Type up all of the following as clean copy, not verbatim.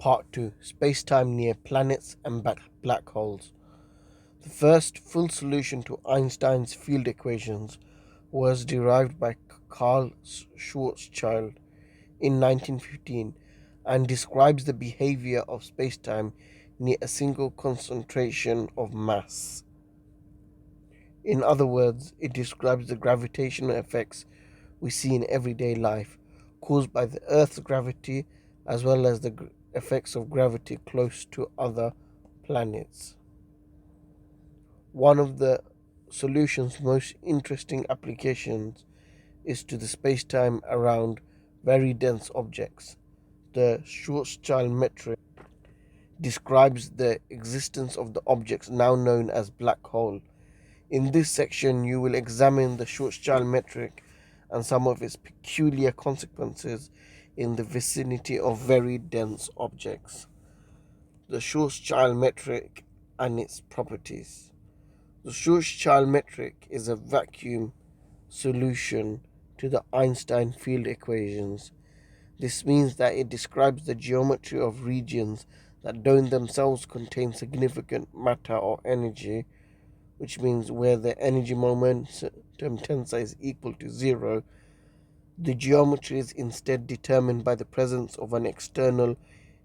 Part 2: Spacetime near planets and black holes. The first full solution to Einstein's field equations was derived by Carl Schwarzschild in 1915 and describes the behavior of spacetime near a single concentration of mass. In other words, it describes the gravitational effects we see in everyday life, caused by the Earth's gravity as well as the effects of gravity close to other planets. One of the solution's most interesting applications is to the spacetime around very dense objects. The Schwarzschild metric describes the existence of the objects now known as black hole. In this section, you will examine the Schwarzschild metric and some of its peculiar consequences in the vicinity of very dense objects. The Schwarzschild metric and its properties. The Schwarzschild metric is a vacuum solution to the Einstein field equations. This means that it describes the geometry of regions that don't themselves contain significant matter or energy, which means where the energy momentum tensor is equal to zero. The geometry is instead determined by the presence of an external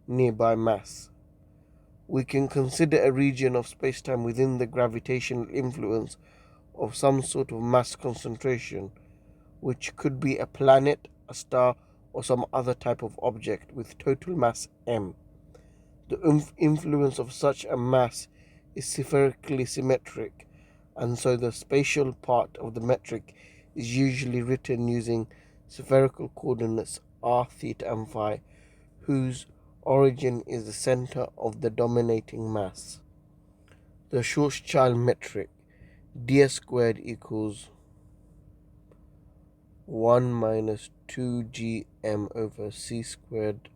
nearby mass. We can consider a region of spacetime within the gravitational influence of some sort of mass concentration, which could be a planet, a star, or some other type of object with total mass m. The influence of such a mass is spherically symmetric, and so the spatial part of the metric is usually written using spherical coordinates r, theta, and phi, whose origin is the center of the dominating mass. The Schwarzschild metric ds squared equals 1 minus 2gm over c squared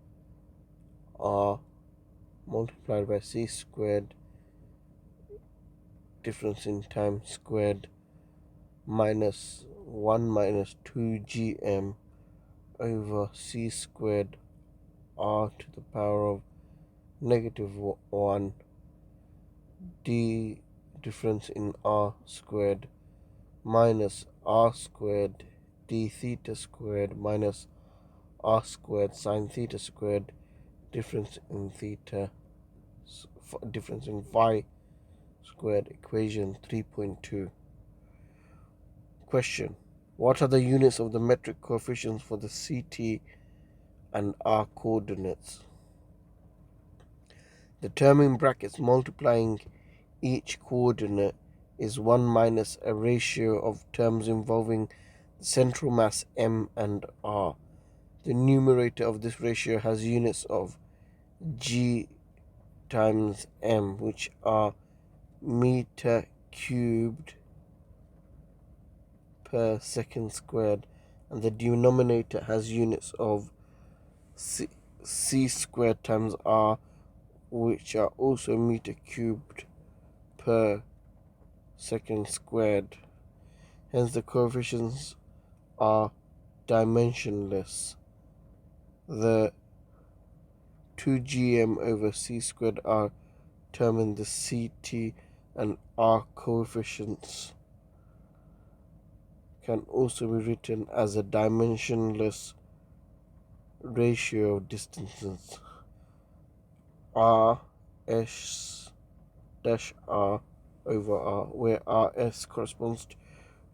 r multiplied by c squared difference in time squared minus 1 minus 2gm over c squared r to the power of negative 1 d difference in r squared minus r squared d theta squared minus r squared sine theta squared difference in phi squared, equation 3.2. Question: what are the units of the metric coefficients for the ct and r coordinates? The term in brackets multiplying each coordinate is 1 minus a ratio of terms involving the central mass m and r. The numerator of this ratio has units of g times m, which are meter cubed per second squared, and the denominator has units of c squared times r, which are also meter cubed per second squared. Hence the coefficients are dimensionless. The 2gm over c squared r determine the ct and r coefficients can also be written as a dimensionless ratio of distances r s dash r over r, where rs corresponds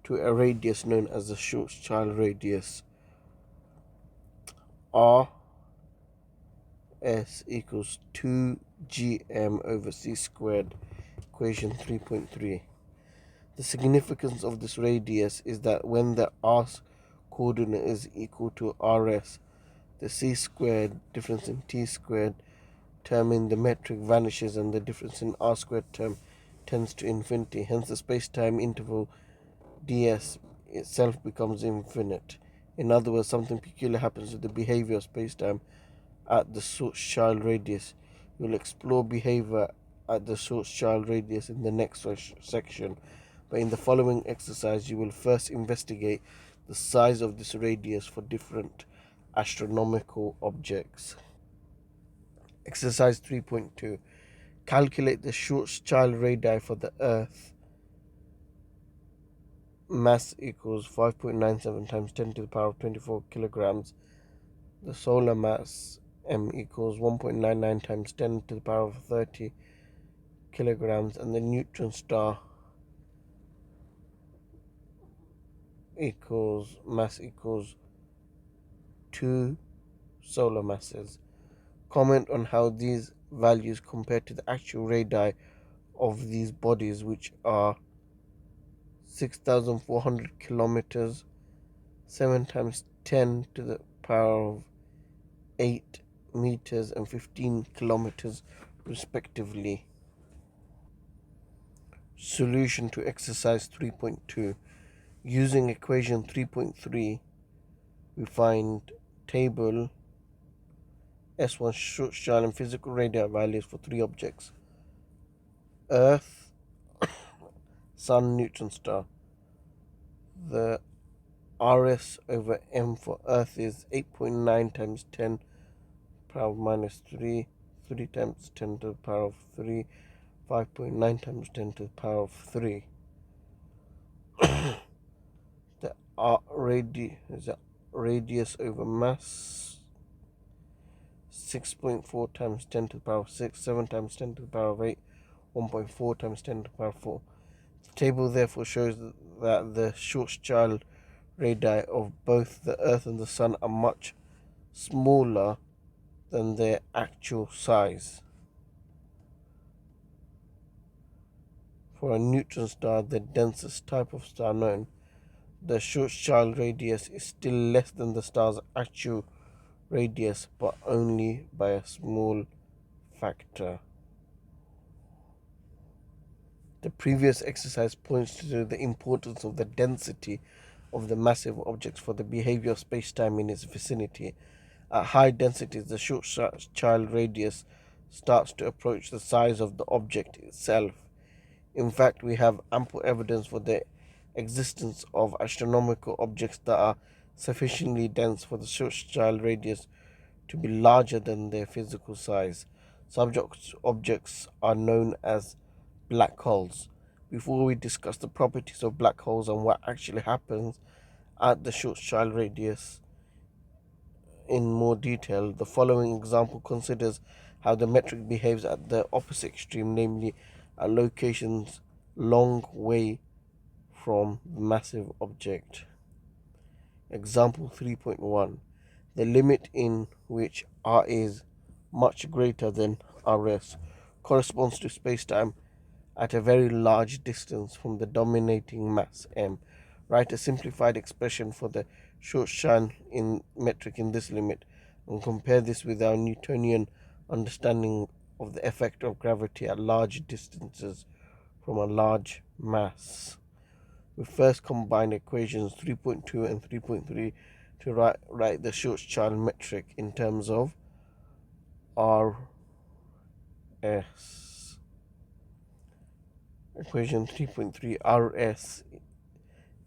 to a radius known as the Schwarzschild radius. R s equals 2gm over c squared, equation 3.3. The significance of this radius is that when the r coordinate is equal to rs, the c squared difference in t squared term in the metric vanishes and the difference in r squared term tends to infinity. Hence the space-time interval ds itself becomes infinite. In other words, something peculiar happens to the behavior of space-time at the Schwarzschild radius. We will explore behavior at the Schwarzschild radius in the next section, but in the following exercise you will first investigate the size of this radius for different astronomical objects. Exercise 3.2. Calculate the Schwarzschild radii for the Earth. Mass equals 5.97 times 10 to the power of 24 kilograms. The solar mass m equals 1.99 times 10 to the power of 30 kilograms, and the neutron star equals mass equals 2 solar masses. Comment on how these values compare to the actual radii of these bodies, which are 6,400 kilometers, 7 times 10 to the power of 8 meters, and 15 kilometers, respectively. Solution to exercise 3.2. Using equation 3.3, we find table S1 Schwarzschild and physical radii values for three objects: Earth, Sun, neutron star. The RS over M for Earth is 8.9 times 10 power of minus 3, 3 times 10 to the power of 3, 5.9 times 10 to the power of 3. The radius over mass 6.4 times 10 to the power of 6, 7 times 10 to the power of 8, 1.4 times 10 to the power of 4. The table therefore shows that the Schwarzschild radii of both the Earth and the Sun are much smaller than their actual size. For a neutron star, the densest type of star known, the Schwarzschild radius is still less than the star's actual radius, but only by a small factor. The previous exercise points to the importance of the density of the massive objects for the behavior of spacetime in its vicinity. At high densities, the Schwarzschild radius starts to approach the size of the object itself. In fact, we have ample evidence for the existence of astronomical objects that are sufficiently dense for the Schwarzschild radius to be larger than their physical size. Such objects are known as black holes. Before we discuss the properties of black holes and what actually happens at the Schwarzschild radius in more detail, the following example considers how the metric behaves at the opposite extreme, namely at locations long way from the massive object. Example 3.1. The limit in which r is much greater than rs corresponds to spacetime at a very large distance from the dominating mass m. Write a simplified expression for the Schwarzschild in metric in this limit and compare this with our Newtonian understanding of the effect of gravity at large distances from a large mass. We first combine equations 3.2 and 3.3 to write the Schwarzschild metric in terms of Rs. Equation 3.3, Rs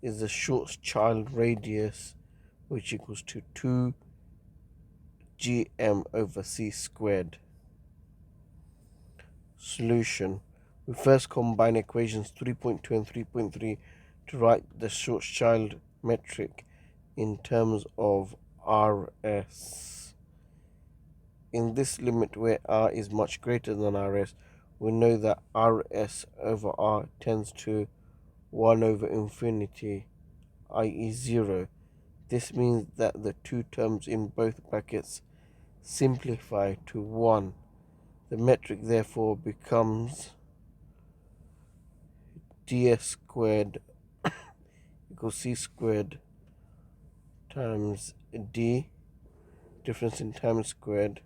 is the Schwarzschild radius, which equals to 2 gm over c squared. Solution. We first combine equations 3.2 and 3.3 to write the Schwarzschild metric in terms of Rs. In this limit where r is much greater than Rs, we know that Rs over r tends to 1 over infinity, i.e. 0. This means that the two terms in both brackets simplify to 1. The metric therefore becomes ds squared equals c squared times d, difference in time squared,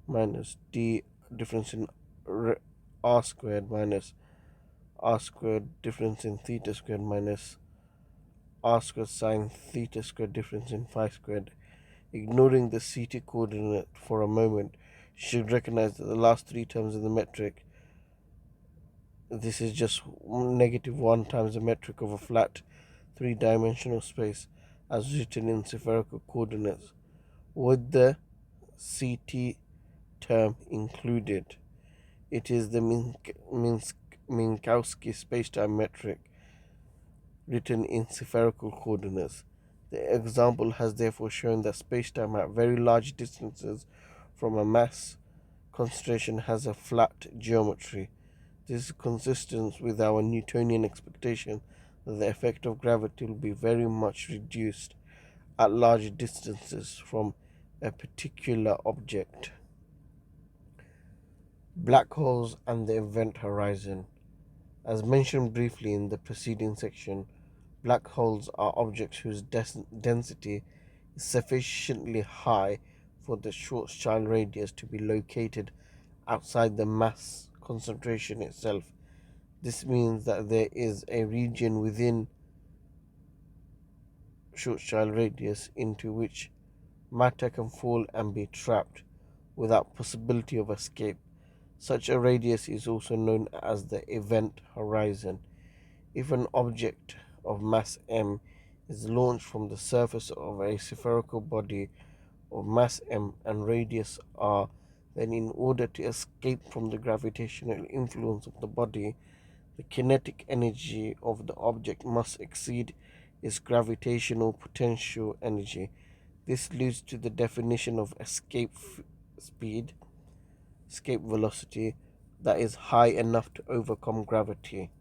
minus d, difference in r squared, minus r squared, difference in theta squared, minus r squared sine theta squared, difference in phi squared. Ignoring the ct coordinate for a moment, you should recognize that the last three terms in the metric, this is just -1 times the metric of a flat three-dimensional space as written in spherical coordinates. Would the ct term included. It is the Minkowski spacetime metric written in spherical coordinates. The example has therefore shown that spacetime at very large distances from a mass concentration has a flat geometry. This is consistent with our Newtonian expectation that the effect of gravity will be very much reduced at large distances from a particular object. Black holes and the event horizon. As mentioned briefly in the preceding section, black holes are objects whose density is sufficiently high for the Schwarzschild radius to be located outside the mass concentration itself. This means that there is a region within Schwarzschild radius into which matter can fall and be trapped without possibility of escape. Such a radius is also known as the event horizon. If an object of mass m is launched from the surface of a spherical body of mass m and radius r, then in order to escape from the gravitational influence of the body, the kinetic energy of the object must exceed its gravitational potential energy. This leads to the definition of speed, escape velocity, that is high enough to overcome gravity.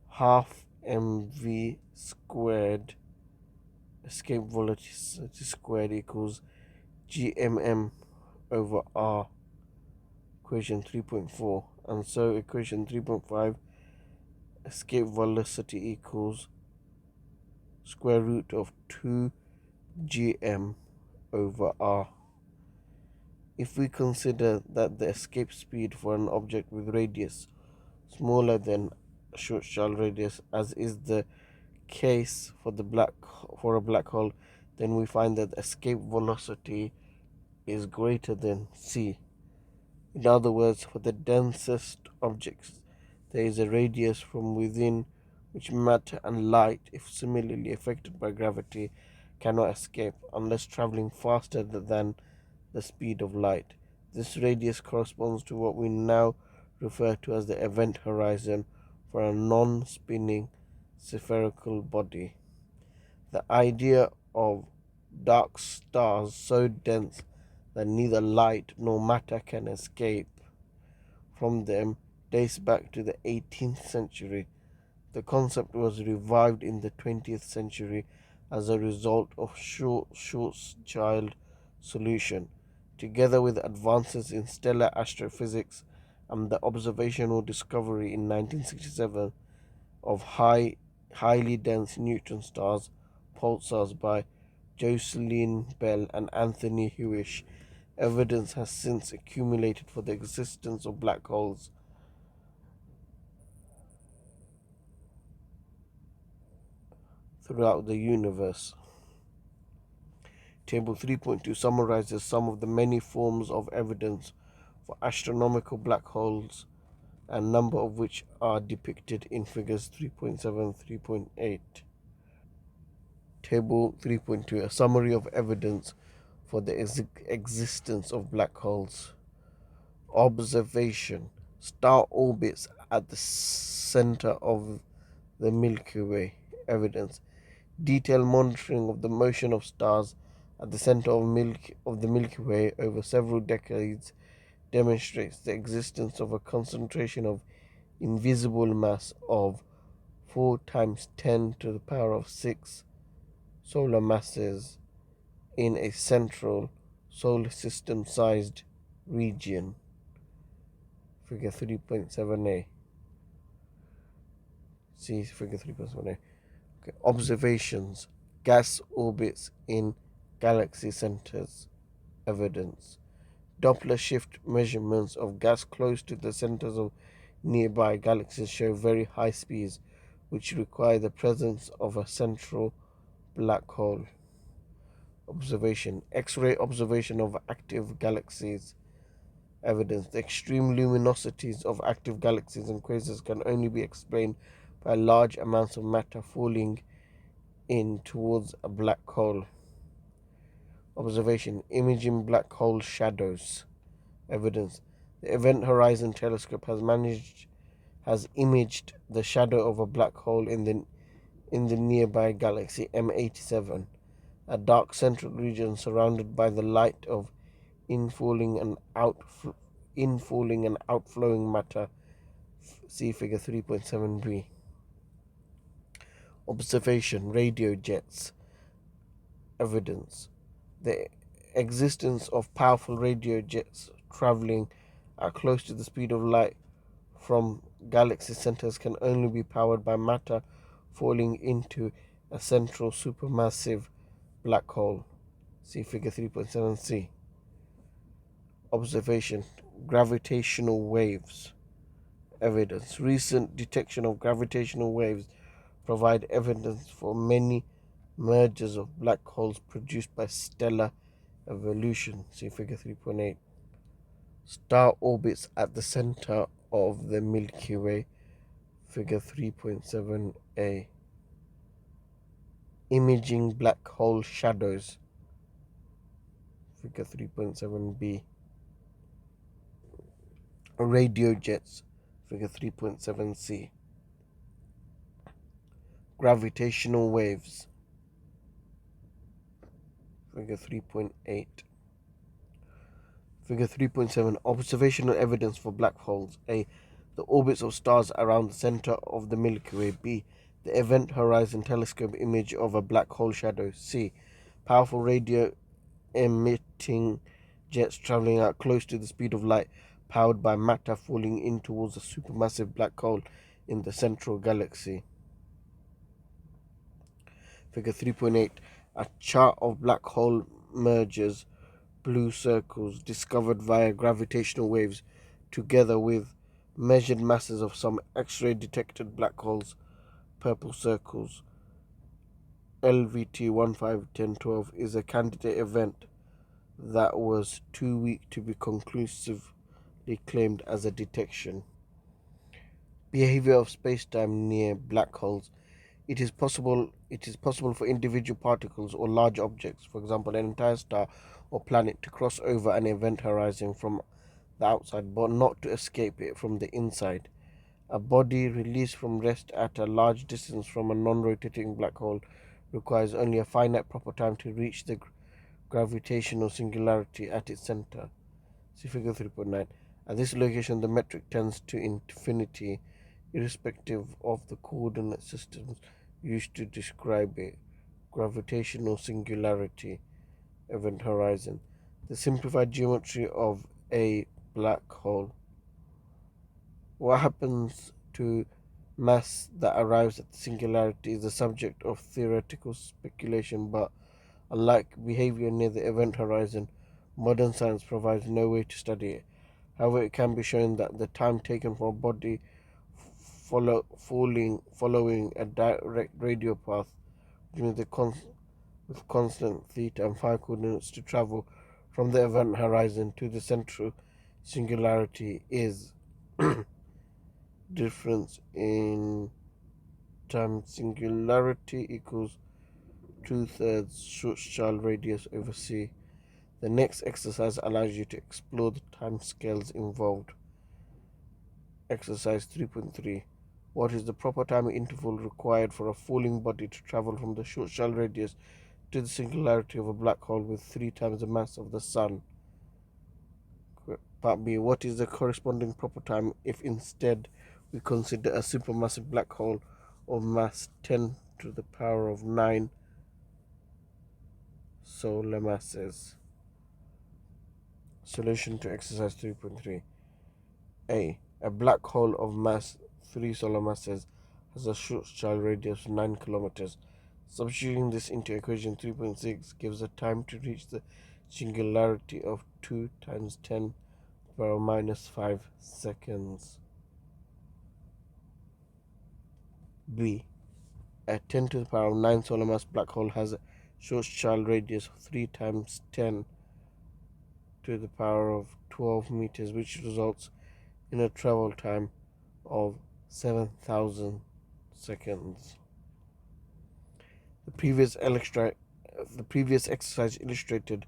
Half mv squared escape velocity squared equals gmm over r, equation 3.4, and so equation 3.5, escape velocity equals square root of 2 gm over r. If we consider that the escape speed for an object with radius smaller than Schwarzschild radius, as is the case for a black hole, then we find that the escape velocity is greater than c. In other words, for the densest objects, there is a radius from within which matter and light, if similarly affected by gravity, cannot escape unless traveling faster than the speed of light. This radius corresponds to what we now refer to as the event horizon for a non spinning spherical body. The idea of dark stars so dense that neither light nor matter can escape from them dates back to the 18th century. The concept was revived in the 20th century as a result of Schwarzschild solution, together with advances in stellar astrophysics and the observational discovery in 1967 of highly dense neutron stars, pulsars by Jocelyn Bell and Anthony Hewish. Evidence has since accumulated for the existence of black holes throughout the universe. Table 3.2 summarizes some of the many forms of evidence for astronomical black holes, a number of which are depicted in figures 3.7 3.8. Table 3.2, a summary of evidence for the existence of black holes. Observation. Star orbits at the center of the Milky Way. Evidence. Detailed monitoring of the motion of stars at the center of the Milky Way over several decades demonstrates the existence of a concentration of invisible mass of 4 times 10 to the power of 6 solar masses in a central solar system sized region. Figure 3.7a. See figure 3.7a. Okay. Observations. Gas orbits in galaxy centers. Evidence. Doppler shift measurements of gas close to the centers of nearby galaxies show very high speeds, which require the presence of a central black hole. Observation. X-ray observation of active galaxies. Evidence. The extreme luminosities of active galaxies and quasars can only be explained by large amounts of matter falling in towards a black hole. Observation. Imaging black hole shadows. Evidence. The Event Horizon Telescope has imaged the shadow of a black hole in the nearby galaxy M87, a dark central region surrounded by the light of infalling and outflowing matter. See Figure 3.7b. Observation. Radio jets. Evidence. The existence of powerful radio jets traveling at close to the speed of light from galaxy centers can only be powered by matter falling into a central supermassive black hole. See Figure 3.7c. Observation. Gravitational waves. Evidence. Recent detection of gravitational waves provide evidence for many mergers of black holes produced by stellar evolution. See Figure 3.8. Star orbits at the center of the Milky Way. Figure 3.7a. Imaging black hole shadows. Figure 3.7b. Radio jets. Figure 3.7c. Gravitational waves. Figure 3.8. Figure 3.7. Observational evidence for black holes. A. The orbits of stars around the center of the Milky Way. B. The Event Horizon Telescope image of a black hole shadow. C. Powerful radio emitting jets traveling at close to the speed of light, powered by matter falling in towards a supermassive black hole in the central galaxy. Figure 3.8. A chart of black hole mergers, blue circles discovered via gravitational waves, together with measured masses of some X-ray detected black holes, purple circles. LVT 151012 is a candidate event that was too weak to be conclusively claimed as a detection. Behavior of spacetime near black holes. It is possible for individual particles or large objects, for example an entire star or planet, to cross over an event horizon from the outside but not to escape it from the inside. A body released from rest at a large distance from a non-rotating black hole requires only a finite proper time to reach the gravitational singularity at its center. See Figure 3.9. At this location, the metric tends to infinity, irrespective of the coordinate systems used to describe it. Gravitational singularity, event horizon. The simplified geometry of a black hole. What happens to mass that arrives at the singularity is the subject of theoretical speculation, but unlike behavior near the event horizon, modern science provides no way to study it. However, it can be shown that the time taken for a body following a direct radial path with constant theta and phi coordinates to travel from the event horizon to the central singularity is difference in time singularity equals 2/3 Schwarzschild radius over c. The next exercise allows you to explore the timescales involved. Exercise 3.3. What is the proper time interval required for a falling body to travel from the Schwarzschild radius to the singularity of a black hole with 3 times the mass of the Sun? Part B. What is the corresponding proper time if instead we consider a supermassive black hole of mass 10 to the power of 9 solar masses? Solution to exercise 3.3. A. A black hole of mass 3 solar masses has a Schwarzschild radius of 9 kilometers. Substituting this into equation 3.6 gives a time to reach the singularity of 2 times 10 power minus 5 seconds. B. A 10 to the power of 9 solar mass black hole has a Schwarzschild radius of 3 times 10 to the power of 12 meters, which results in a travel time of 7,000 seconds. The previous The previous exercise illustrated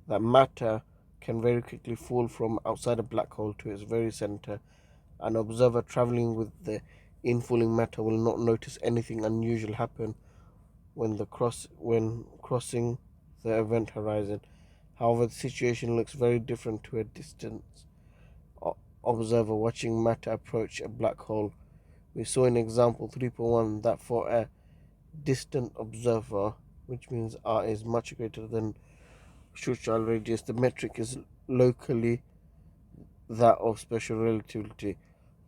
that matter can very quickly fall from outside a black hole to its very center. An observer traveling with the infalling matter will not notice anything unusual happen when crossing the event horizon. However, the situation looks very different to a distant observer watching matter approach a black hole. We saw in example 3.1 that for a distant observer, which means r is much greater than Schwarzschild radius, the metric is locally that of special relativity,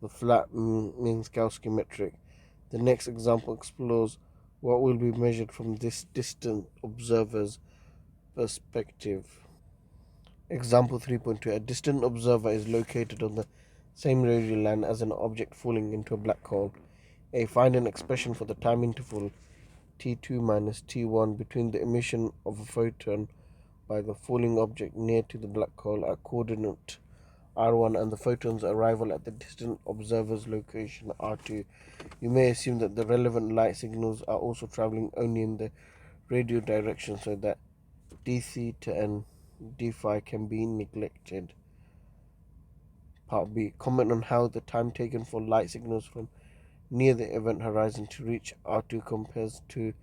the flat Minkowski metric. The next example explores what will be measured from this distant observer's perspective. Example 3.2. A distant observer is located on the same radial line as an object falling into a black hole. Find an expression for the time interval T2 minus T1 between the emission of a photon by the falling object near to the black hole at coordinate R1 and the photon's arrival at the distant observer's location R2. You may assume that the relevant light signals are also traveling only in the radial direction so that d theta and d phi can be neglected. Part B. Comment on how the time taken for light signals from near the event horizon to reach R2 compares to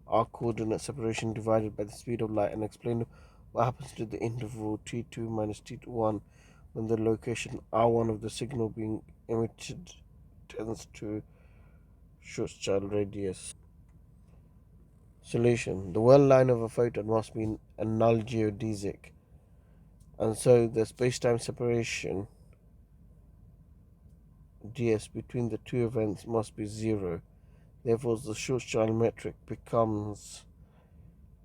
R coordinate separation divided by the speed of light, and explain what happens to the interval T2 minus T1 when the location R1 of the signal being emitted tends to Schwarzschild radius. Solution. The world line of a photon must be a null geodesic, and so the spacetime separation ds between the two events must be zero. Therefore, the Schwarzschild metric becomes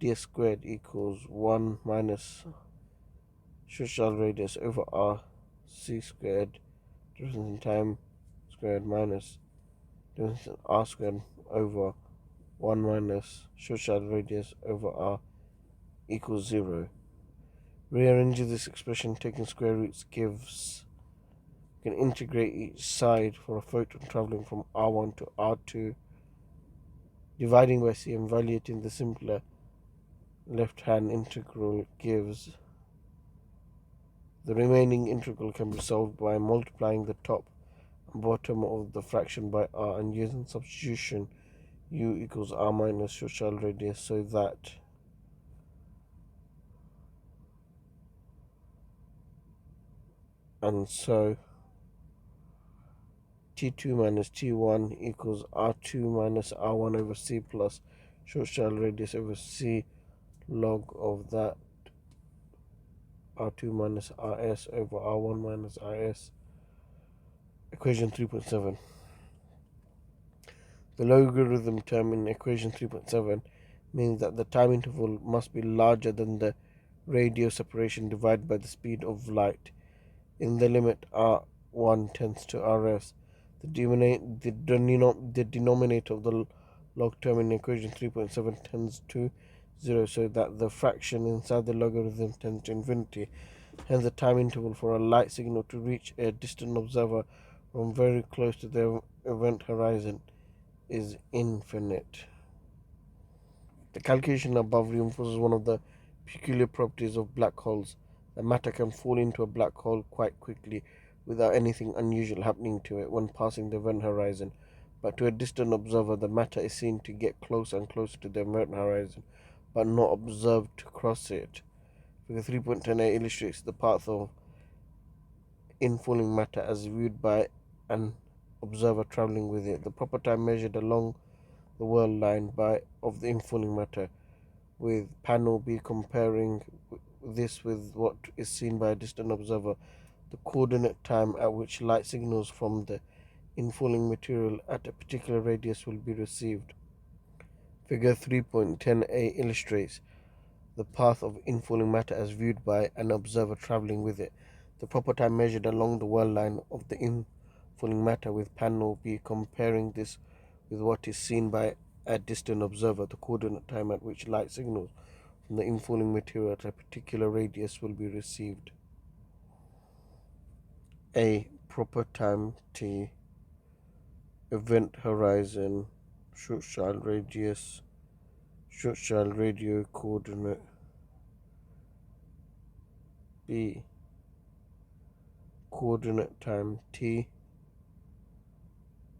ds squared equals 1 minus Schwarzschild radius over r c squared difference in time squared minus difference in r squared over 1 minus Schwarzschild radius over r equals 0. Rearranging this expression taking square roots gives you can integrate each side for a photon traveling from r1 to r2, dividing by c and evaluating the simpler left hand integral gives the remaining integral can be solved by multiplying the top and bottom of the fraction by r and using substitution u equals r minus Schwarzschild radius so that and so T2 minus T1 equals R2 minus R1 over C plus Schwarzschild radius over C log of that R2 minus RS over R1 minus RS. Equation 3.7. The logarithm term in equation 3.7 means that the time interval must be larger than the radio separation divided by the speed of light. In the limit R1 tends to RS, the denominator of the log term in equation 3.7 tends to 0, so that the fraction inside the logarithm tends to infinity. Hence, the time interval for a light signal to reach a distant observer from very close to the event horizon is infinite. The calculation above reinforces one of the peculiar properties of black holes. The matter can fall into a black hole quite quickly without anything unusual happening to it when passing the event horizon, but to a distant observer the matter is seen to get closer and closer to the event horizon, but not observed to cross it. Figure 3.10a illustrates the path of infalling matter as viewed by an observer traveling with it. The proper time measured along the world line of the infalling matter, with panel B comparing this with what is seen by a distant observer, the coordinate time at which light signals from the infalling material at a particular radius will be received. Figure 3.10a illustrates the path of infalling matter as viewed by an observer traveling with it. The proper time measured along the world line of the infalling matter, with panel B comparing this with what is seen by a distant observer, the coordinate time at which light signals from the infalling material at a particular radius will be received. A. Proper time T. Event horizon Schwarzschild radius Schwarzschild radio coordinate B, coordinate time T,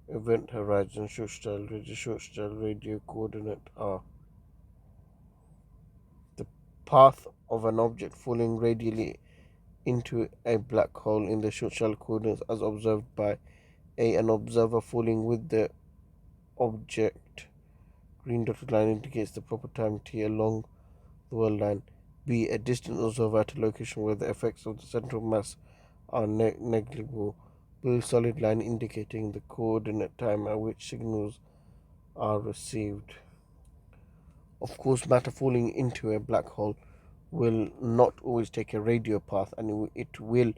event horizon Schwarzschild radio coordinate R. The path of an object falling radially into a black hole in the Schwarzschild coordinates as observed by A. An observer falling with the object. Green dotted line indicates the proper time T along the world line. B. A distant observer at a location where the effects of the central mass are negligible. Blue solid line indicating the coordinate time at which signals are received. Of course, matter falling into a black hole will not always take a radio path, and it will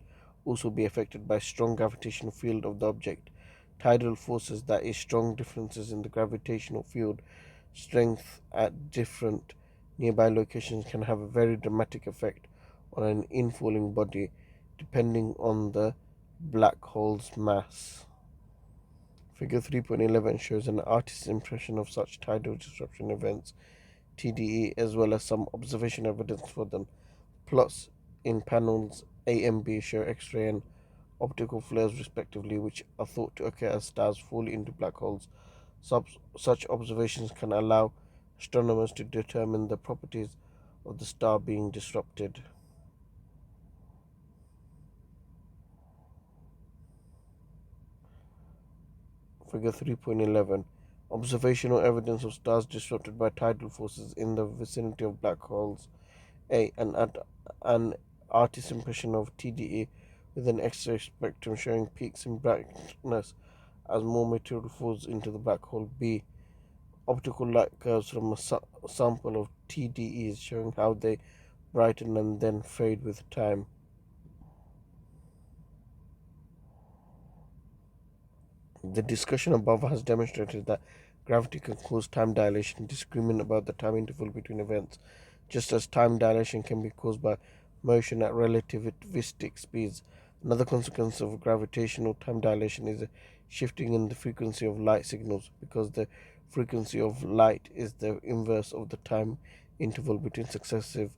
also be affected by strong gravitational field of the object. Tidal forces, that is, strong differences in the gravitational field strength at different nearby locations, can have a very dramatic effect on an infalling body depending on the black hole's mass. Figure 3.11 shows an artist's impression of such tidal disruption events, TDE, as well as some observation evidence for them. Plots in panels A and B show X-ray and optical flares respectively, which are thought to occur as stars fall into black holes. Such observations can allow astronomers to determine the properties of the star being disrupted. Figure 3.11. Observational evidence of stars disrupted by tidal forces in the vicinity of black holes. A. An artist's impression of TDE with an X-ray spectrum showing peaks in brightness as more material falls into the black hole. B. Optical light curves from a sample of TDEs showing how they brighten and then fade with time. The discussion above has demonstrated that gravity can cause time dilation, disagreement about the time interval between events, just as time dilation can be caused by motion at relativistic speeds. Another consequence of gravitational time dilation is a shifting in the frequency of light signals, because the frequency of light is the inverse of the time interval between successive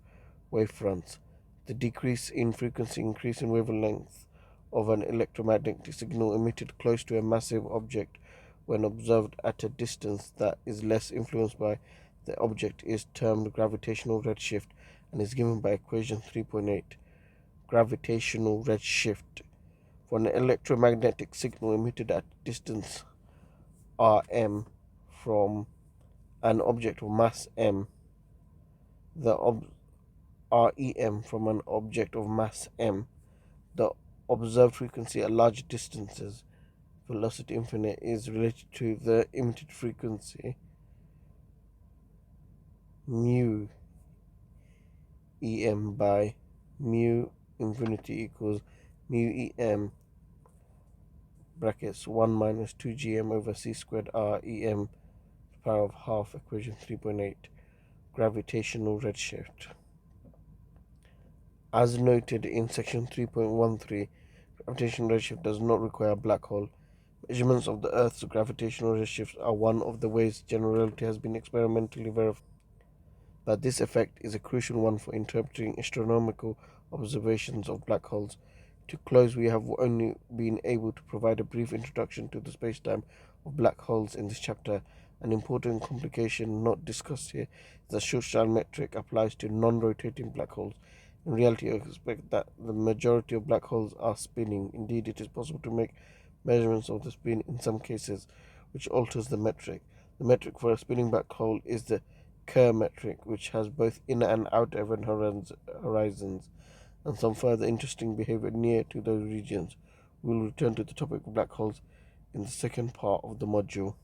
wavefronts. The decrease in frequency, increase in wavelength of an electromagnetic signal emitted close to a massive object when observed at a distance that is less influenced by the object is termed gravitational redshift and is given by equation 3.8. Gravitational redshift for an electromagnetic signal emitted at distance rm from an object of mass m, the rem from an object of mass m, the observed frequency at large distances, velocity infinite, is related to the emitted frequency mu em by mu infinity equals mu em brackets 1 minus 2 gm over c squared r em to the power of half, equation 3.8. Gravitational redshift. As noted in section 3.13, gravitational redshift does not require a black hole. Measurements of the Earth's gravitational redshift are one of the ways general relativity has been experimentally verified, but this effect is a crucial one for interpreting astronomical observations of black holes. To close, we have only been able to provide a brief introduction to the spacetime of black holes in this chapter. An important complication not discussed here is that Schwarzschild metric applies to non-rotating black holes. In reality, I expect that the majority of black holes are spinning. Indeed, it is possible to make measurements of the spin in some cases, which alters the metric. The metric for a spinning black hole is the Kerr metric, which has both inner and outer event horizons, and some further interesting behavior near to those regions. We will return to the topic of black holes in the second part of the module.